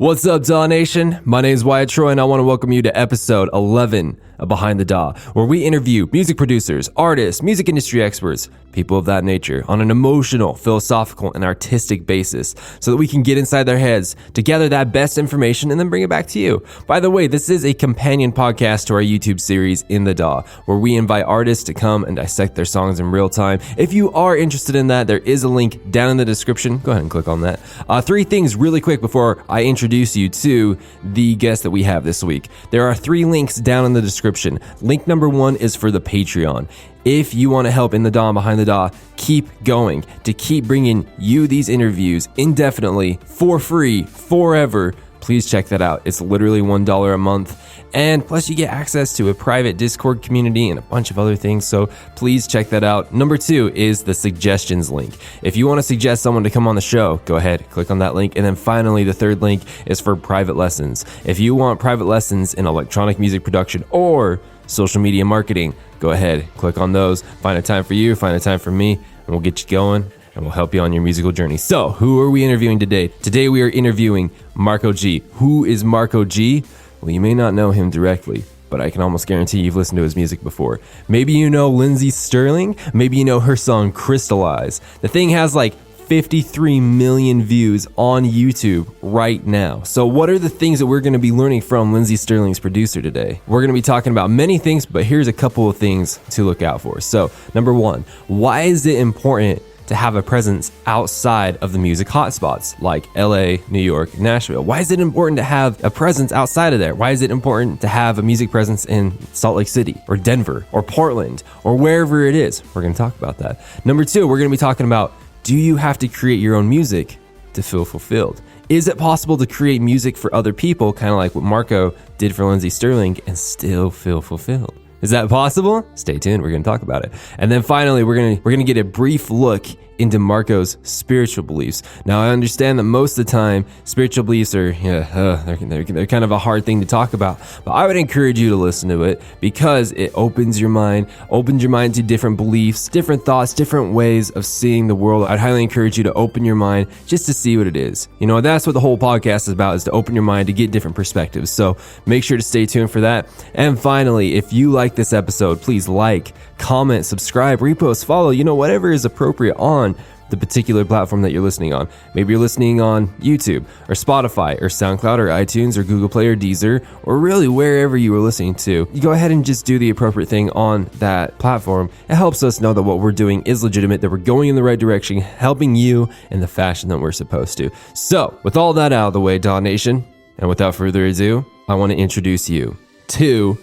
What's up, DAW Nation? My name is Wyatt Troy, and I want to welcome you to episode 11 of Behind the DAW, where we interview music producers, artists, music industry experts, people of that nature, on an emotional, philosophical, and artistic basis, so that we can get inside their heads to gather that best information and then bring it back to you. By the way, this is a companion podcast to our YouTube series, In the DAW, where we invite artists to come and dissect their songs in real time. If you are interested in that, there is a link down in the description. Go ahead and click on that. Three things really quick before I introduce you to the guest that we have this week. There are 3 links down in the description. Link number 1 is for the Patreon. If you want to help In the DAW, Behind the DAW, keep going, to keep bringing you these interviews indefinitely, for free, forever, please check that out. It's literally $1 a month. And plus you get access to a private Discord community and a bunch of other things, so please check that out. Number 2 is the suggestions link. If you want to suggest someone to come on the show, go ahead, click on that link. And then finally, the 3rd link is for private lessons. If you want private lessons in electronic music production or social media marketing, go ahead, click on those. Find a time for you, find a time for me, and we'll get you going. And we'll help you on your musical journey. So, who are we interviewing today? Today we are interviewing Marko G. Who is Marko G? Well, you may not know him directly, but I can almost guarantee you've listened to his music before. Maybe you know Lindsey Stirling. Maybe you know her song Crystallize. The thing has like 53 million views on YouTube right now. So what are the things that we're going to be learning from Lindsey Stirling's producer today? We're going to be talking about many things, but here's a couple of things to look out for. So, number 1, why is it important to have a presence outside of the music hotspots like LA, New York, Nashville? Why is it important to have a presence outside of there? Why is it important to have a music presence in Salt Lake City or Denver or Portland or wherever it is? We're going to talk about that. Number 2, we're going to be talking about, do you have to create your own music to feel fulfilled? Is it possible to create music for other people, kind of like what Marko did for Lindsey Stirling, and still feel fulfilled? Is that possible? Stay tuned. We're going to talk about it. And then finally, we're going to get a brief look into Marko's spiritual beliefs. Now, I understand that most of the time, spiritual beliefs are they're kind of a hard thing to talk about. But I would encourage you to listen to it because it opens your mind to different beliefs, different thoughts, different ways of seeing the world. I'd highly encourage you to open your mind just to see what it is. You know, that's what the whole podcast is about, is to open your mind to get different perspectives. So make sure to stay tuned for that. And finally, if you like this episode, please like, comment, subscribe, repost, follow, whatever is appropriate on the particular platform that you're listening on. Maybe you're listening on YouTube or Spotify or SoundCloud or iTunes or Google Play or Deezer, or really wherever you were listening to. You go ahead and just do the appropriate thing on that platform. It helps us know that what we're doing is legitimate, that we're going in the right direction, helping you in the fashion that we're supposed to. So, with all that out of the way, DAW Nation, and without further ado, I want to introduce you to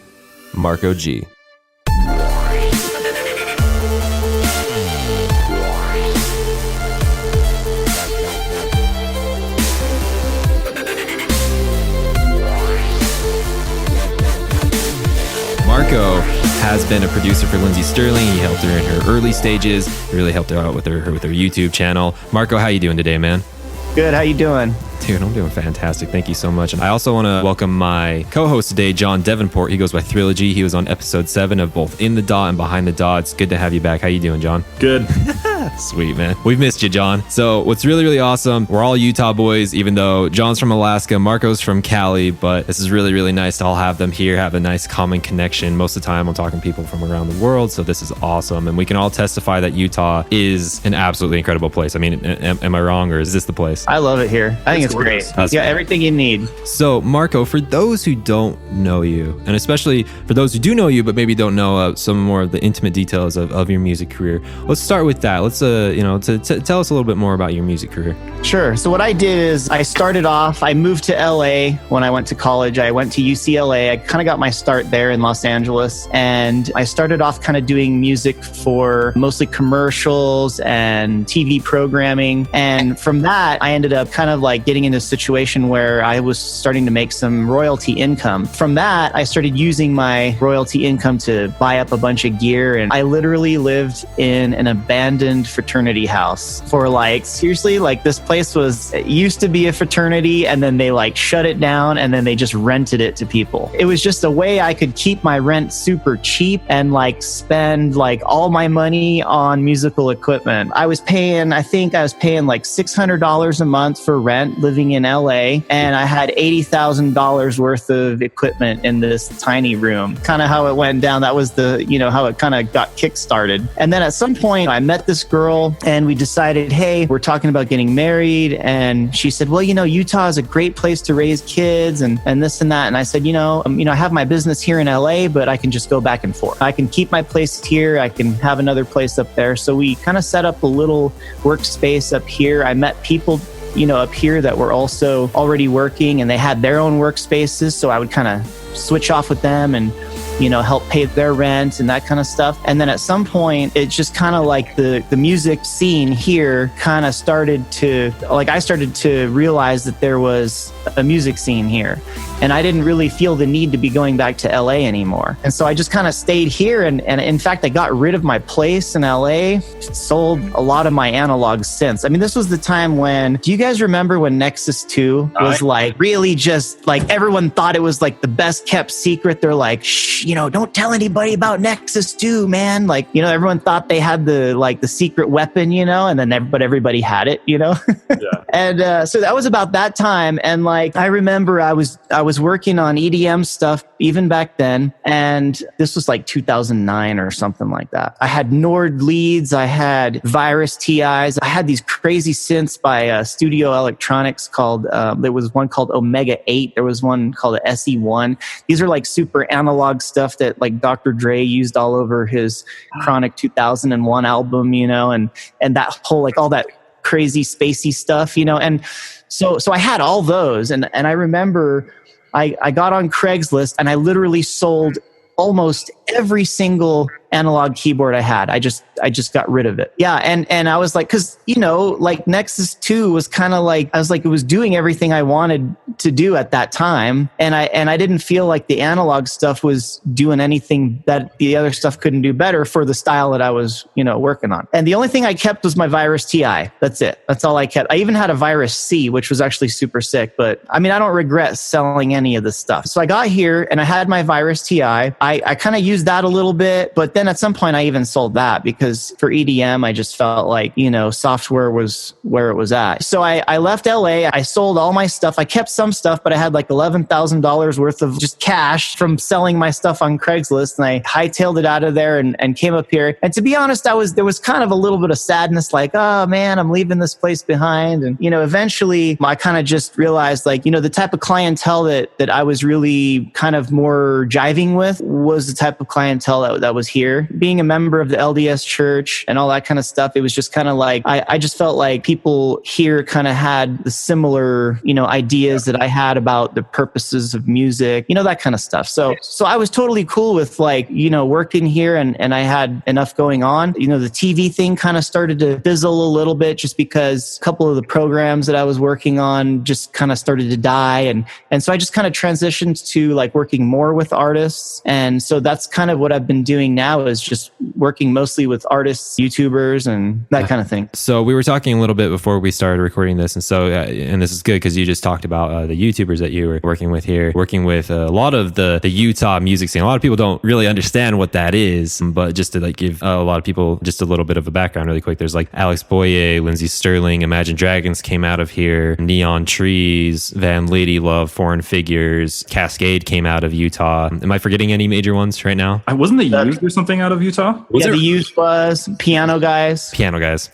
Marko G. Marko has been a producer for Lindsey Stirling. He helped her in her early stages. He really helped her out with her YouTube channel. Marko, how you doing today, man? Good. How you doing? Dude, I'm doing fantastic. Thank you so much. And I also want to welcome my co-host today, John Davenport. He goes by Trilogy. He was on episode 7 of both In the DAW and Behind the DAW. It's good to have you back. How you doing, John? Good. Sweet, man. We've missed you, John. So what's really, really awesome, we're all Utah boys, even though John's from Alaska, Marko's from Cali, but this is really, really nice to all have them here, have a nice common connection. Most of the time I'm talking to people from around the world, so this is awesome. And we can all testify that Utah is an absolutely incredible place. I mean, am I wrong, or is this the place? I love it here. I think it's great. That's you got everything you need. So, Marko, for those who don't know you, and especially for those who do know you, but maybe don't know some more of the intimate details of your music career, let's start with that. Let's, tell us a little bit more about your music career. Sure. So what I did is I moved to LA when I went to college. I went to UCLA. I kind of got my start there in Los Angeles. And I started off kind of doing music for mostly commercials and TV programming. And from that, I ended up kind of like getting into a situation where I was starting to make some royalty income. From that, I started using my royalty income to buy up a bunch of gear. And I literally lived in an abandoned abandoned fraternity house for like, seriously, like this place it used to be a fraternity and then they like shut it down and then they just rented it to people. It was just a way I could keep my rent super cheap and like spend like all my money on musical equipment. I think I was paying like $600 a month for rent living in LA, and I had $80,000 worth of equipment in this tiny room. Kind of how it went down. That was how it kind of got kickstarted. And then at some point I met this girl and we decided, hey, we're talking about getting married. And she said, well, Utah is a great place to raise kids and this and that. And I said, I have my business here in LA, but I can just go back and forth. I can keep my place here. I can have another place up there. So we kind of set up a little workspace up here. I met people up here that were also already working and they had their own workspaces. So I would kind of switch off with them and help pay their rent and that kind of stuff. And then at some point, it's just kind of like the music scene here kind of started to, like I started to realize that there was a music scene here. And I didn't really feel the need to be going back to LA anymore. And so I just kind of stayed here. And in fact, I got rid of my place in LA, sold a lot of my analog synths. I mean, this was the time do you guys remember when Nexus 2 was like really just like everyone thought it was like the best kept secret? They're like, shh, don't tell anybody about Nexus 2, man. Like, everyone thought they had the secret weapon, and then but everybody had it, Yeah. And so that was about that time. And like, I remember I was working on EDM stuff even back then. And this was like 2009 or something like that. I had Nord leads. I had Virus TIs. I had these crazy synths by Studio Electronics there was one called Omega 8. There was one called SE1. These are like super analog stuff that like Dr. Dre used all over his Chronic 2001 album, and that whole, like all that crazy spacey stuff, and so I had all those. And I remember I got on Craigslist and I literally sold almost every single analog keyboard I had. I just got rid of it. Yeah. And I was like, cause like Nexus 2 was kind of like, I was like, it was doing everything I wanted to do at that time. And I didn't feel like the analog stuff was doing anything that the other stuff couldn't do better for the style that I was, working on. And the only thing I kept was my Virus TI. That's it. That's all I kept. I even had a Virus C, which was actually super sick, but I mean, I don't regret selling any of this stuff. So I got here and I had my Virus TI. I kind of used that a little bit, but then at some point I even sold that because for EDM, I just felt like, software was where it was at. So I left LA. I sold all my stuff. I kept some stuff, but I had like $11,000 worth of just cash from selling my stuff on Craigslist. And I hightailed it out of there and came up here. And to be honest, there was kind of a little bit of sadness, like, oh man, I'm leaving this place behind. And, eventually I kind of just realized like, the type of clientele that I was really kind of more jiving with was the type of clientele that was here. Being a member of the LDS church and all that kind of stuff, it was just kind of like, I just felt like people here kind of had the similar, ideas that I had about the purposes of music, that kind of stuff. So I was totally cool with like, working here and I had enough going on. The TV thing kind of started to fizzle a little bit just because a couple of the programs that I was working on just kind of started to die. And so I just kind of transitioned to like working more with artists. And so that's kind of what I've been doing now is just working mostly with artists, YouTubers, and that kind of thing. So we were talking a little bit before we started recording this. And so, and this is good because you just talked about the YouTubers that you were working with here, working with a lot of the Utah music scene. A lot of people don't really understand what that is, but just to like give a lot of people just a little bit of a background really quick. There's like Alex Boye, Lindsey Stirling, Imagine Dragons came out of here, Neon Trees, Van Lady Love, Foreign Figures, Cascade came out of Utah. Am I forgetting any major ones right now? Wasn't the Used or something out of Utah? The Used was Piano Guys.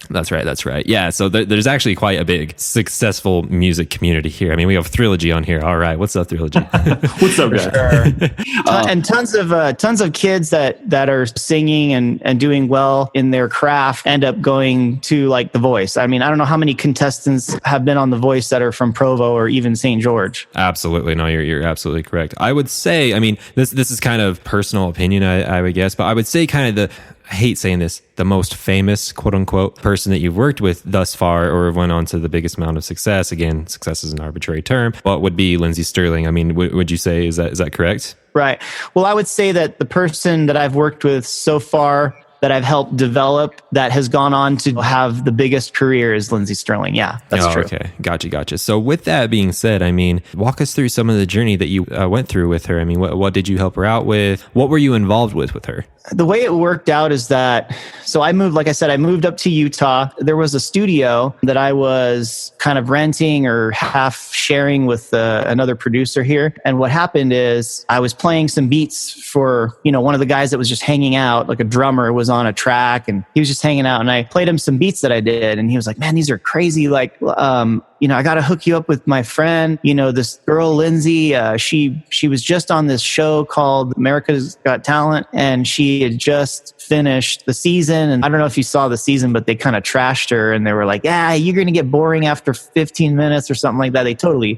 That's right. Yeah, so there's actually quite a big successful music community here. I mean, we have Trilogy on here. All right, what's up, Trilogy? What's up, guys? And tons of kids that are singing and doing well in their craft end up going to like The Voice. I mean, I don't know how many contestants have been on The Voice that are from Provo or even St. George. Absolutely, no, you're absolutely correct. I would say, I mean, this is kind of personal opinion, I would guess, but I would say kind of I hate saying this, the most famous, quote unquote, person that you've worked with thus far or went on to the biggest amount of success. Again, success is an arbitrary term, but would be Lindsey Stirling. I mean, would you say, is that correct? Right. Well, I would say that the person that I've worked with so far that I've helped develop that has gone on to have the biggest career is Lindsey Stirling. Yeah, that's true. Okay. Gotcha. So with that being said, I mean, walk us through some of the journey that you went through with her. I mean, what did you help her out with? What were you involved with her? The way it worked out is that, so I moved up to Utah. There was a studio that I was kind of renting or half sharing with another producer here. And what happened is I was playing some beats for, one of the guys that was just hanging out, like a drummer was on a track and he was just hanging out, and I played him some beats that I did. And he was like, man, these are crazy. Like, I got to hook you up with my friend, this girl, Lindsey, she was just on this show called America's Got Talent, and she had just finished the season. And I don't know if you saw the season, but they kind of trashed her and they were like, yeah, you're going to get boring after 15 minutes or something like that.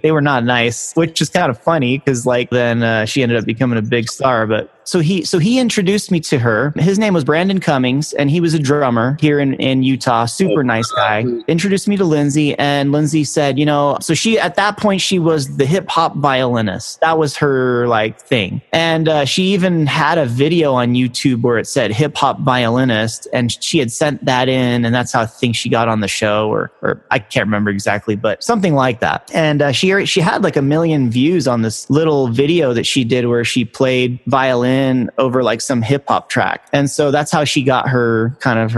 They were not nice, which is kind of funny because then she ended up becoming a big star. But so he introduced me to her. His name was Brandon Cummings, and he was a drummer here in Utah. Super nice guy. Introduced me to Lindsey, and Lindsey said, so she, at that point, she was the hip hop violinist. That was her thing. And she even had a video on YouTube where it said hip hop violinist, and she had sent that in, and that's how I think she got on the show, or I can't remember exactly, but something like that. And she had like 1 million views on this little video that she did where she played violin over like some hip hop track. And so that's how she got her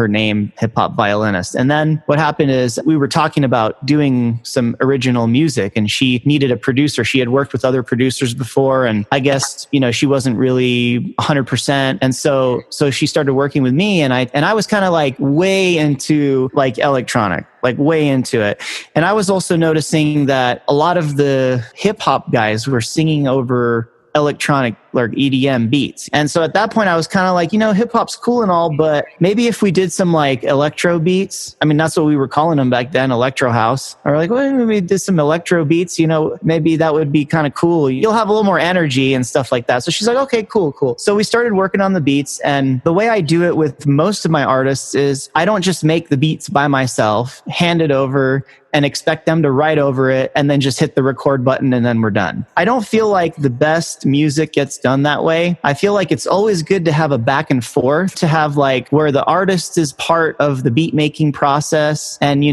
name, hip hop violinist. And then what happened is we were talking about doing some original music, and she needed a producer. She had worked with other producers before, and I guess, she wasn't really 100%. And so she started working with me, and I was kind of like way into like electronic, like way into it. And I was also noticing that a lot of the hip hop guys were singing over electronic like EDM beats. And so at that point I was kind of like, hip hop's cool and all, but maybe if we did some like electro beats, I mean, that's what we were calling them back then, electro house. Or like, well, we did some electro beats, maybe that would be kind of cool. You'll have a little more energy and stuff like that. So she's like, okay, cool. So we started working on the beats. And the way I do it with most of my artists is I don't just make the beats by myself, hand it over, and expect them to write over it and then just hit the record button and then we're done. I don't feel like the best music gets done that way. I feel like it's always good to have a back and forth, to have like where the artist is part of the beat making process and,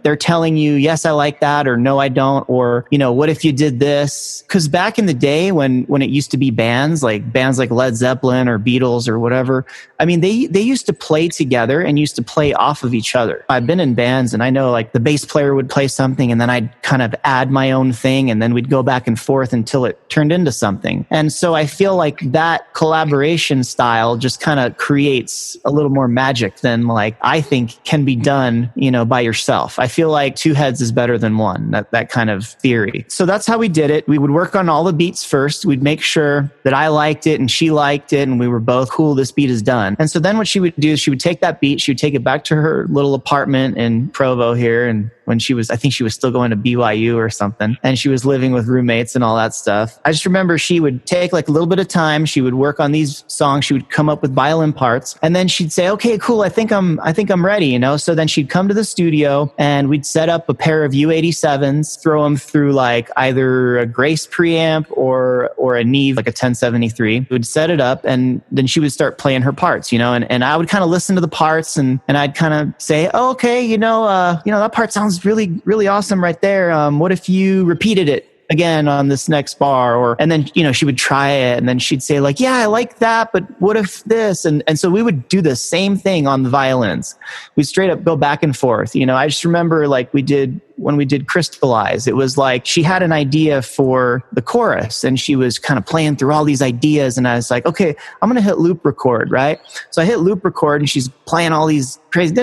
they're telling you, yes, I like that, or no, I don't, or, what if you did this? Because back in the day when it used to be bands like Led Zeppelin or Beatles or whatever, I mean, they used to play together and used to play off of each other. I've been in bands and I know like the bass player would play something and then I'd kind of add my own thing and then we'd go back and forth until it turned into something. And so I feel like that collaboration style just kind of creates a little more magic than like I think can be done, by yourself. I feel like two heads is better than one, that kind of theory. So that's how we did it. We would work on all the beats first. We'd make sure that I liked it and she liked it and we were both cool, this beat is done. And so then what she would do is she would take that beat, she would take it back to her little apartment in Provo here, and when I think she was still going to BYU or something, and she was living with roommates and all that stuff. I just remember she would take like a little bit of time. She would work on these songs. She would come up with violin parts, and then she'd say, "Okay, cool. I think I'm ready." So then she'd come to the studio, and we'd set up a pair of U87s, throw them through like either a Grace preamp or a Neve, like a 1073. We would set it up, and then she would start playing her parts, and I would kind of listen to the parts, and I'd kind of say, "Oh, okay, that part sounds really, really awesome right there. What if you repeated it again on this next bar?" And then, she would try it and then she'd say like, "Yeah, I like that, but what if this?" And so we would do the same thing on the violins. We'd straight up go back and forth. I just remember like when we did Crystallize, it was like she had an idea for the chorus and she was kind of playing through all these ideas. And I was like, okay, I'm going to hit loop record, right? So I hit loop record and she's playing all these crazy,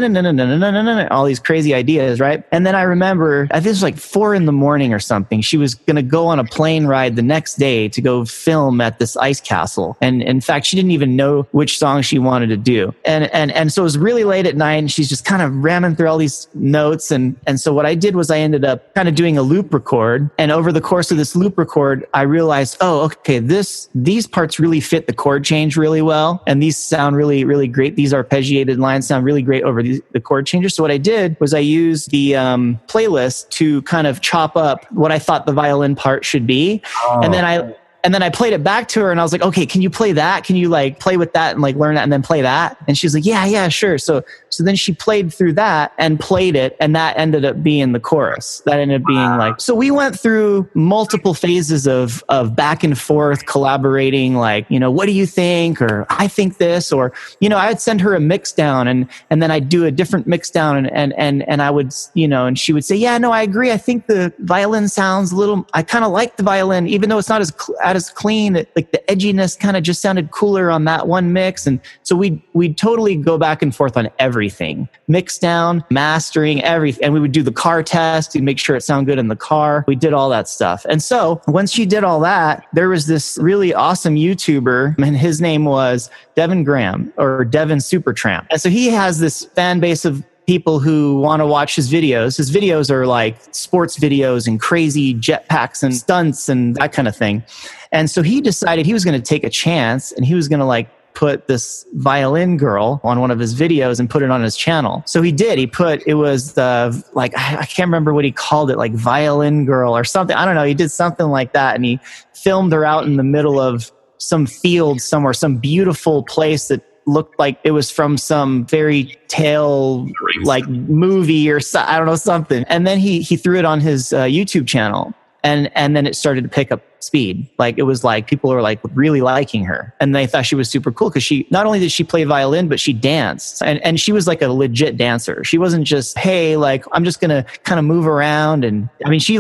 all these crazy ideas, right? And then I remember, I think it was like 4 a.m. or something. She was going to go on a plane ride the next day to go film at this ice castle. And in fact, she didn't even know which song she wanted to do. And so it was really late at night and she's just kind of ramming through all these notes. And so what I did was I ended up kind of doing a loop record. And over the course of this loop record, I realized, oh, okay, these parts really fit the chord change really well. And these sound really, really great. These arpeggiated lines sound really great over the chord changes. So what I did was I used the playlist to kind of chop up what I thought the violin part should be. Oh. And then And then I played it back to her and I was like, okay, can you play that? Can you like play with that and like learn that and then play that? And she's like, yeah, sure. So then she played through that and played it. And that ended up being the chorus. That ended up being like, so we went through multiple phases of back and forth collaborating, like, what do you think? Or I think this, or, I'd send her a mix down and then I'd do a different mix down and I would, and she would say, yeah, no, I agree. I think the violin sounds a little, I kind of like the violin, even though it's not as clean, like the edginess kind of just sounded cooler on that one mix. And so we'd totally go back and forth on everything, mix down, mastering, everything. And we would do the car test to make sure it sounded good in the car. We did all that stuff. And so once she did all that, there was this really awesome YouTuber, and his name was Devin Graham, or Devin Supertramp. And so he has this fan base of people who want to watch his videos. His videos are like sports videos and crazy jetpacks and stunts and that kind of thing. And so he decided he was going to take a chance and he was going to like put this violin girl on one of his videos and put it on his channel. So he did. It was like, I can't remember what he called it, like violin girl or something. I don't know. He did something like that. And he filmed her out in the middle of some field somewhere, some beautiful place that looked like it was from some fairy tale like movie or I don't know, something. And then he threw it on his YouTube channel. And then it started to pick up speed. Like it was like people were like really liking her, and they thought she was super cool because she not only did she play violin, but she danced, and she was like a legit dancer. She wasn't just, hey, like I'm just gonna kind of move around. And I mean, she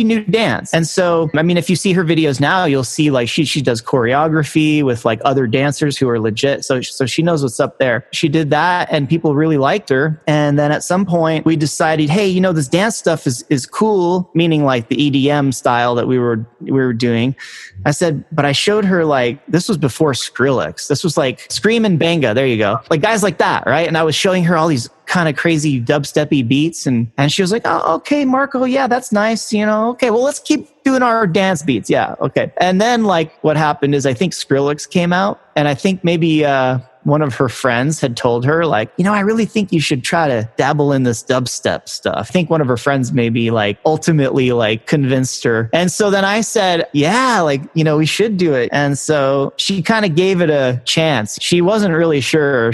knew dance. And so I mean, if you see her videos now, you'll see like she does choreography with like other dancers who are legit. So she knows what's up there. She did that, and people really liked her. And then at some point, we decided, hey, this dance stuff is cool, meaning like the EDM style that we were doing. I said, but I showed her like, this was before Skrillex. This was like Scream and Banga. There you go. Like guys like that, right? And I was showing her all these kind of crazy dubsteppy beats. And she was like, oh, okay, Marko. Yeah, that's nice. Okay, well, let's keep doing our dance beats. Yeah. Okay. And then like what happened is I think Skrillex came out, and I think maybe, one of her friends had told her like, I really think you should try to dabble in this dubstep stuff. I think one of her friends maybe like ultimately like convinced her. And so then I said, yeah, like, we should do it. And so she kind of gave it a chance. She wasn't really sure.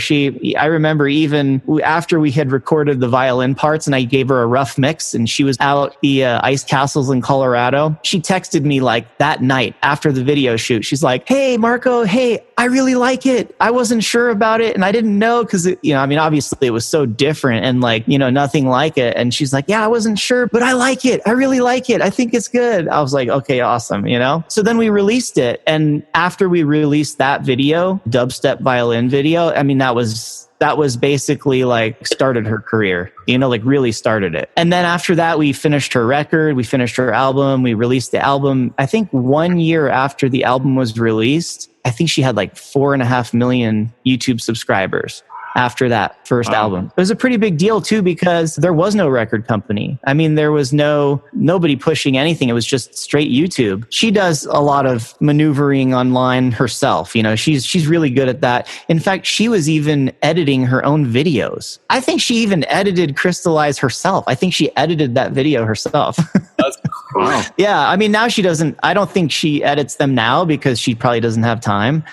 I remember even after we had recorded the violin parts and I gave her a rough mix and she was out the ice castles in Colorado, she texted me like that night after the video shoot. She's like, hey, Marko, hey, I really like it. I wasn't sure about it and I didn't know because obviously it was so different and like nothing like it. And she's like, yeah, I wasn't sure, but I like it. I really like it. I think it's good. I was like, okay, awesome. So then we released it, and after we released that video, dubstep violin video, I mean that was basically like started her career, like really started it. And then after that, we finished her record, we finished her album, we released the album. I think 1 year after the album was released, I think she had like 4.5 million YouTube subscribers after that first album. It was a pretty big deal too, because there was no record company. I mean, there was nobody pushing anything. It was just straight YouTube. She does a lot of maneuvering online herself. She's really good at that. In fact, she was even editing her own videos. I think she even edited Crystallize herself. I think she edited that video herself. That's cool. Yeah. I mean, now I don't think she edits them now because she probably doesn't have time.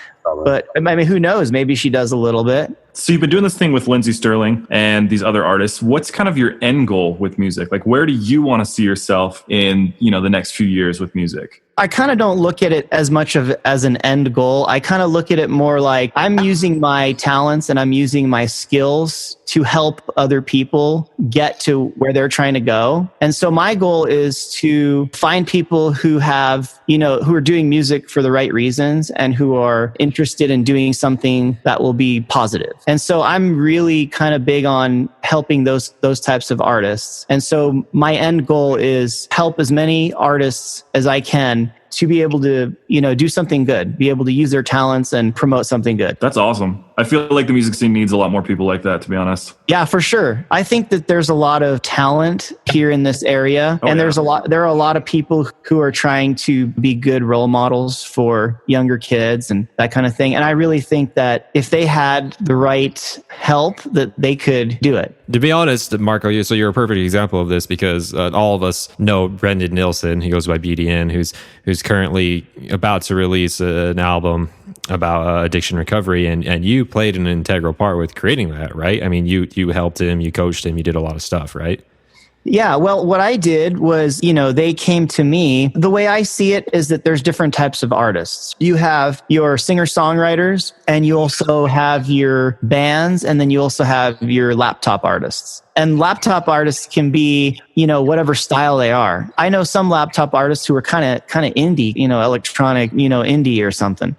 But I mean, who knows? Maybe she does a little bit. So you've been doing this thing with Lindsey Stirling and these other artists. What's kind of your end goal with music? Like, where do you want to see yourself in, the next few years with music? I kind of don't look at it as much as an end goal. I kind of look at it more like I'm using my talents and I'm using my skills to help other people get to where they're trying to go. And so my goal is to find people who have, who are doing music for the right reasons and who are interested in doing something that will be positive. And so I'm really kind of big on helping those types of artists. And so my end goal is help as many artists as I can to be able to, do something good, be able to use their talents and promote something good. That's awesome. I feel like the music scene needs a lot more people like that, to be honest. Yeah, for sure. I think that there's a lot of talent here in this area. There are a lot of people who are trying to be good role models for younger kids and that kind of thing. And I really think that if they had the right help, that they could do it. To be honest, Marko, so you're a perfect example of this because all of us know Brendan Nilsson. He goes by BDN, who's currently about to release an album about addiction recovery, and you played an integral part with creating that, right? I mean, you helped him, you coached him, you did a lot of stuff, right? Yeah, well, what I did was, they came to me. The way I see it is that there's different types of artists. You have your singer-songwriters, and you also have your bands, and then you also have your laptop artists. And laptop artists can be, whatever style they are. I know some laptop artists who are kind of indie, electronic, indie or something.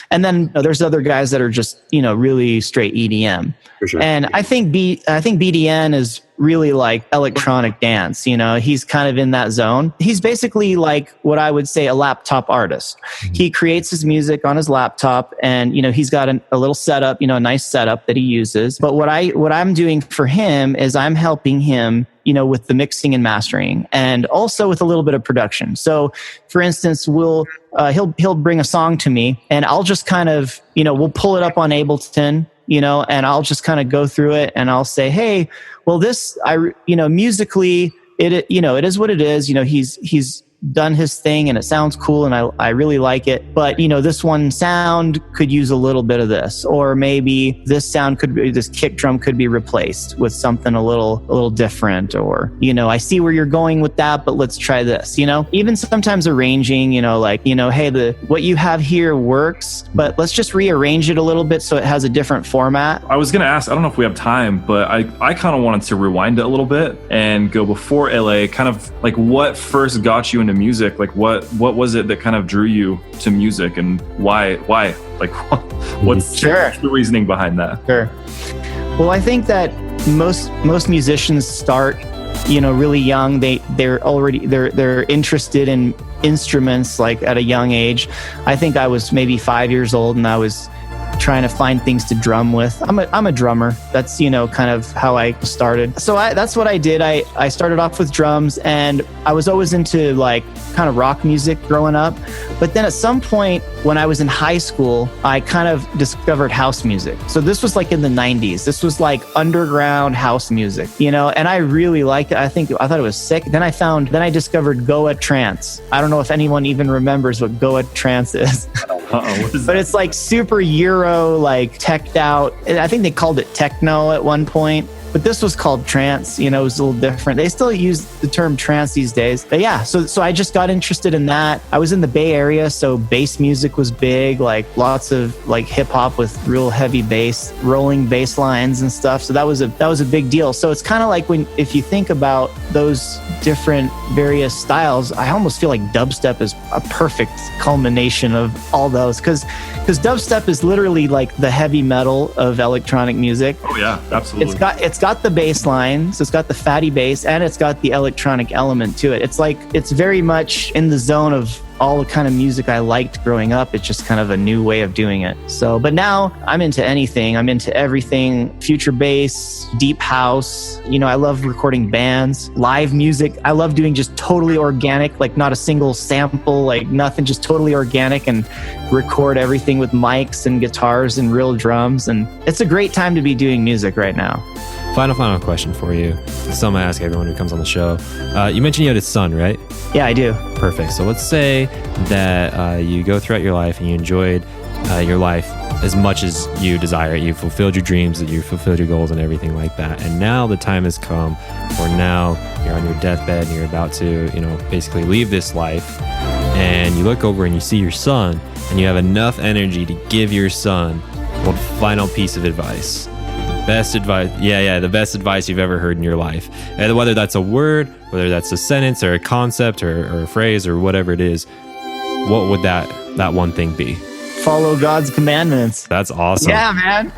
And then there's other guys that are just, really straight EDM. For sure. And I think BDN is really like electronic dance. He's kind of in that zone. He's basically like what I would say a laptop artist. Mm-hmm. He creates his music on his laptop, and he's got a little setup, a nice setup that he uses. But what I'm doing for him is I'm helping him, with the mixing and mastering, and also with a little bit of production. So, for instance, he'll bring a song to me, and I'll just kind of, we'll pull it up on Ableton, and I'll just kind of go through it, and I'll say, hey, well, this, musically, it is what it is. He's done his thing and it sounds cool and I really like it. But, this one sound could use a little bit of this, or maybe this kick drum could be replaced with something a little different, or, I see where you're going with that, but let's try this, even sometimes arranging, hey, what you have here works, but let's just rearrange it a little bit so it has a different format. I was going to ask, I don't know if we have time, but I kind of wanted to rewind it a little bit and go before LA, kind of like what first got you into music. Like what was it that kind of drew you to music, and why like what's the reasoning behind that? Sure. Well, I think that most musicians start really young. They're interested in instruments like at a young age. I think I was maybe 5 years old and I was trying to find things to drum with. I'm a drummer. That's, kind of how I started. So that's what I did. I started off with drums, and I was always into like kind of rock music growing up. But then at some point when I was in high school, I kind of discovered house music. So this was like in the 90s. This was like underground house music, and I really liked it. I thought it was sick. Then I discovered Goa trance. I don't know if anyone even remembers what Goa trance is. But it's like super Euro, like teched out. I think they called it techno at one point, but this was called trance. It was a little different. They still use the term trance these days. But yeah, so I just got interested in that. I was in the Bay Area, so bass music was big, like lots of like hip hop with real heavy bass, rolling bass lines and stuff. So that was a big deal. So it's kind of like if you think about those different various styles, I almost feel like dubstep is a perfect culmination of all those, because dubstep is literally like the heavy metal of electronic music. Oh yeah, absolutely. It's got the bass line, so it's got the fatty bass, and it's got the electronic element to it. It's very much in the zone of all the kind of music I liked growing up. It's just kind of a new way of doing it. So, but now I'm into anything. I'm into everything. Future bass, deep house. I love recording bands, live music. I love doing just totally organic, like not a single sample, like nothing, just totally organic, and record everything with mics and guitars and real drums. And it's a great time to be doing music right now. Final question for you. Something I ask everyone who comes on the show. You mentioned you had a son, right? Yeah, I do. Perfect. So let's say that you go throughout your life and you enjoyed your life as much as you desire it. You fulfilled your dreams, that you fulfilled your goals and everything like that. And now the time has come, or now you're on your deathbed and you're about to, basically leave this life. And you look over and you see your son, and you have enough energy to give your son one final piece of advice. Best advice. The best advice you've ever heard in your life. And whether that's a word, whether that's a sentence or a concept or a phrase or whatever it is, what would that one thing be? Follow God's commandments. That's awesome. Yeah, man.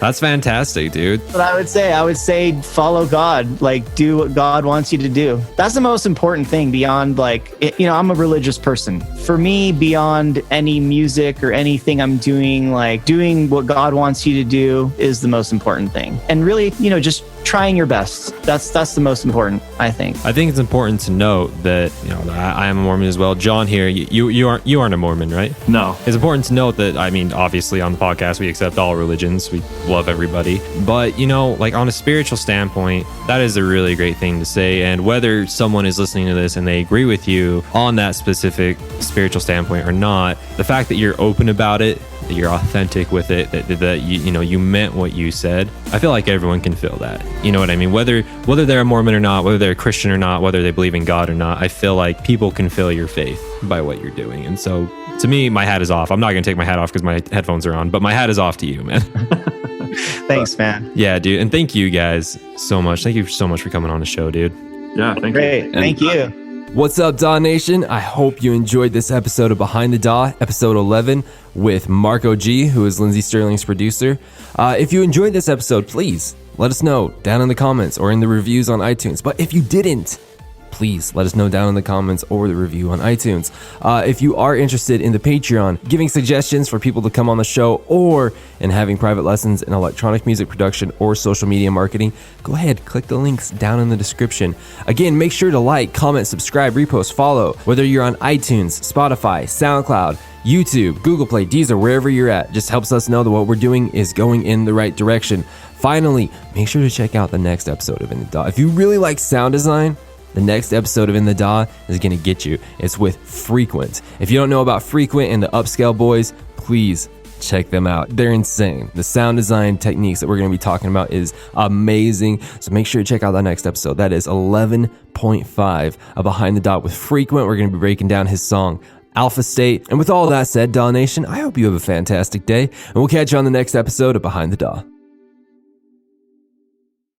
That's fantastic, dude. But I would say follow God, like do what God wants you to do. That's the most important thing beyond I'm a religious person. for me, beyond any music or anything I'm doing, like doing what God wants you to do is the most important thing. And really, just trying your best. That's the most important, I think. I think it's important to note that, I am a Mormon as well. John here, you aren't a Mormon, right? No. It's important to note that, obviously on the podcast, we accept all religions. We love everybody. But, like on a spiritual standpoint, that is a really great thing to say. And whether someone is listening to this and they agree with you on that specific spiritual standpoint or not, the fact that you're open about it, that you're authentic with it, that you meant what you said, I feel like everyone can feel that. You know what I mean? Whether they're a Mormon or not, whether they're a Christian or not, whether they believe in God or not, I feel like people can feel your faith by what you're doing. And so to me, my hat is off. I'm not going to take my hat off because my headphones are on, but my hat is off to you, man. Thanks, man. Yeah, dude. And thank you guys so much. Thank you so much for coming on the show, dude. Yeah, thank you. Great. Thank you. What's up, DAW Nation? I hope you enjoyed this episode of Behind the DAW, episode 11, with Marko G, who is Lindsey Stirling's producer. If you enjoyed this episode, please let us know down in the comments or in the reviews on iTunes. But if you didn't, please let us know down in the comments or the review on iTunes. If you are interested in the Patreon, giving suggestions for people to come on the show, or in having private lessons in electronic music production or social media marketing, go ahead, click the links down in the description. Again, make sure to like, comment, subscribe, repost, follow, whether you're on iTunes, Spotify, SoundCloud, YouTube, Google Play, Deezer, wherever you're at. Just helps us know that what we're doing is going in the right direction. Finally, make sure to check out the next episode of In the DAW. If you really like sound design, the next episode of In the DAW is going to get you. It's with Frequent. If you don't know about Frequent and the Upscale Boys, please check them out. They're insane. The sound design techniques that we're going to be talking about is amazing. So make sure to check out that next episode. That is 11.5 of Behind the DAW with Frequent. We're going to be breaking down his song Alpha State. And with all that said, DAW Nation, I hope you have a fantastic day, and we'll catch you on the next episode of Behind the DAW.